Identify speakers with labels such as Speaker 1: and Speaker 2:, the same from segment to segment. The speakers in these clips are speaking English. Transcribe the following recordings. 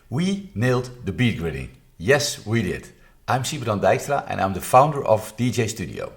Speaker 1: We nailed the beat gridding. Yes, we did. I'm DJ.Studio and I'm the founder of DJ.Studio.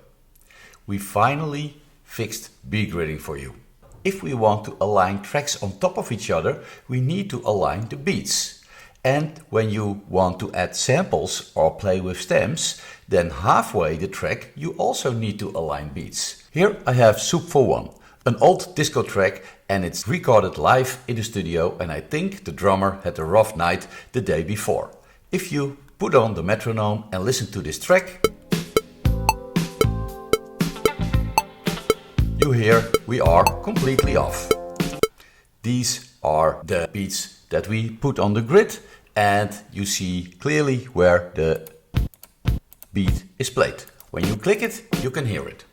Speaker 1: We finally fixed beat gridding for you. If we want to align tracks on top of each other, we need to align the beats. And when you want to add samples or play with stems, then halfway the track you also need to align beats. Here I have Soup for One, an old disco track, and it's recorded live in the studio, and I think the drummer had a rough night the day before. If you put on the metronome and listen to this track, you hear we are completely off. These are the beats that we put on the grid, and you see clearly where the beat is played. When you click it, you can hear it.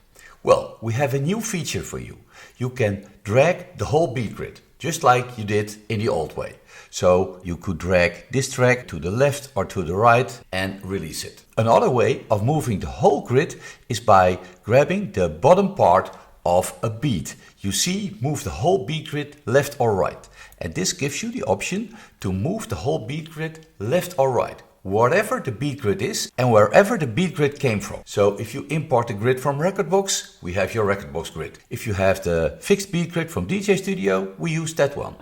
Speaker 1: Well, we have a new feature for you. You can drag the whole beat grid, just like you did in the old way. So you could drag this track to the left or to the right and release it. Another way of moving the whole grid is by grabbing the bottom part of a beat. You see, move the whole beat grid left or right. And this gives you the option to move the whole beat grid left or right, whatever the beat grid is and wherever the beat grid came from. So if you import the grid from rekordbox, we have your rekordbox grid. If you have the fixed beat grid from DJ.Studio, we use that one.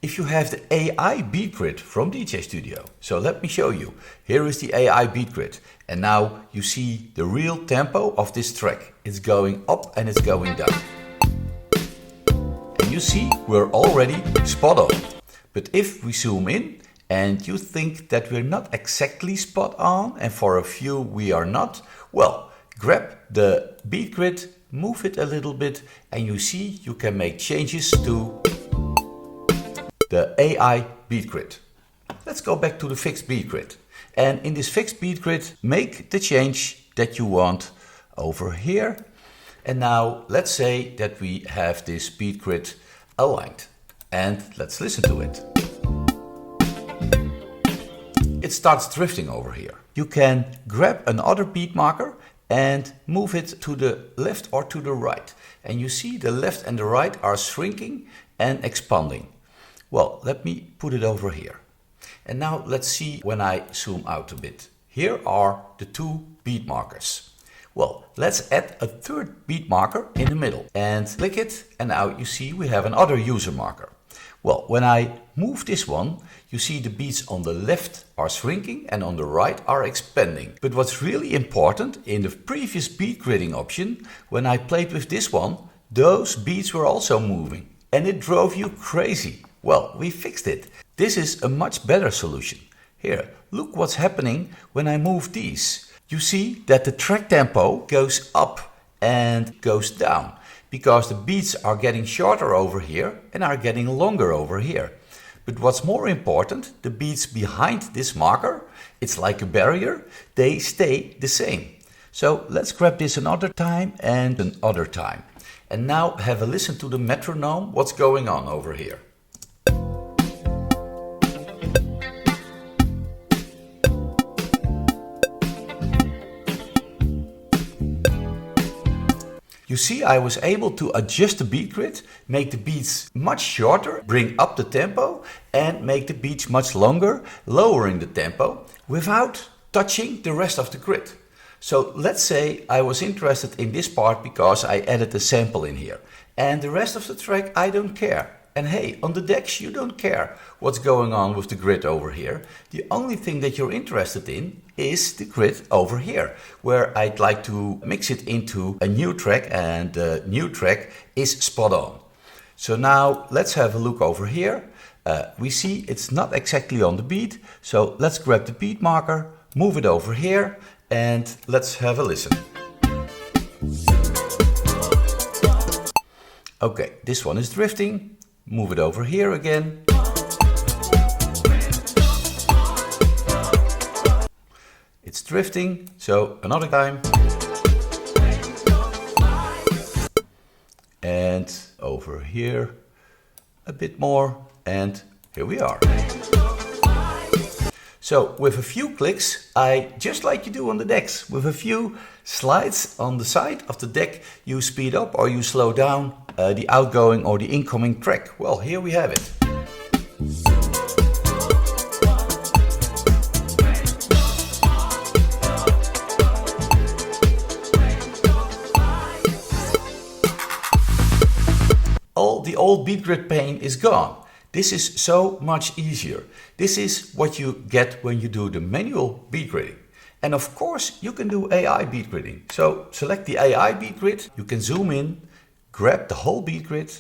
Speaker 1: If you have the AI beat grid from DJ.Studio, so let me show you. Here is the AI beat grid, and now you see the real tempo of this track. It's going up and it's going down. And you see we're already spot on. But if we zoom in and you think that we're not exactly spot on, and for a few we are not, well, grab the beat grid, move it a little bit, and you see you can make changes to the AI beat grid. Let's go back to the fixed beat grid. And in this fixed beat grid, make the change that you want over here. And now let's say that we have this beat grid aligned. And let's listen to it. It starts drifting over here. You can grab another beat marker and move it to the left or to the right. And you see the left and the right are shrinking and expanding. Well, let me put it over here. And now let's see when I zoom out a bit. Here are the two beat markers. Well, let's add a third beat marker in the middle and click it. And now you see we have another user marker. Well, when I move this one, you see the beats on the left are shrinking and on the right are expanding. But what's really important, in the previous beat gridding option, when I played with this one, those beats were also moving and it drove you crazy. Well, we fixed it. This is a much better solution. Here, look what's happening when I move these. You see that the track tempo goes up and goes down because the beats are getting shorter over here and are getting longer over here. But what's more important, the beats behind this marker, it's like a barrier, they stay the same. So let's grab this another time and another time. And now have a listen to the metronome, what's going on over here. You see, I was able to adjust the beat grid, make the beats much shorter, bring up the tempo, and make the beats much longer, lowering the tempo without touching the rest of the grid. So let's say I was interested in this part because I added a sample in here, and the rest of the track I don't care. And hey, on the decks you don't care what's going on with the grid over here. The only thing that you're interested in is the grid over here, where I'd like to mix it into a new track, and the new track is spot on. So now let's have a look over here. We see it's not exactly on the beat, so let's grab the beat marker, move it over here, and let's have a listen. Okay, this one is drifting. Move it over here again. It's drifting, so another time. And over here a bit more, and here we are. So with a few clicks, just like you do on the decks, with a few slides on the side of the deck, you speed up or you slow down the outgoing or the incoming track. Well, here we have it. old Beatgrid pain is gone. This is so much easier. This is what you get when you do the manual beat gridding. And of course, you can do AI beat gridding. So select the AI beat grid. You can zoom in, grab the whole beat grid,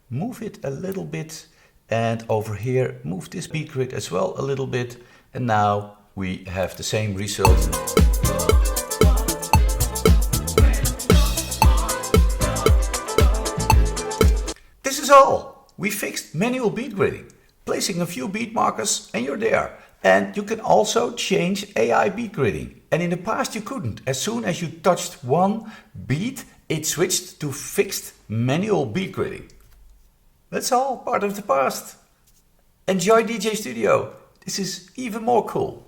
Speaker 1: move it a little bit, and over here, move this beat grid as well a little bit. And now we have the same result. This is all. We fixed manual beat gridding, placing a few beat markers and you're there. And you can also change AI beat gridding. And in the past you couldn't. As soon as you touched one beat, it switched to fixed manual beat gridding. That's all part of the past. Enjoy DJ Studio. This is even more cool.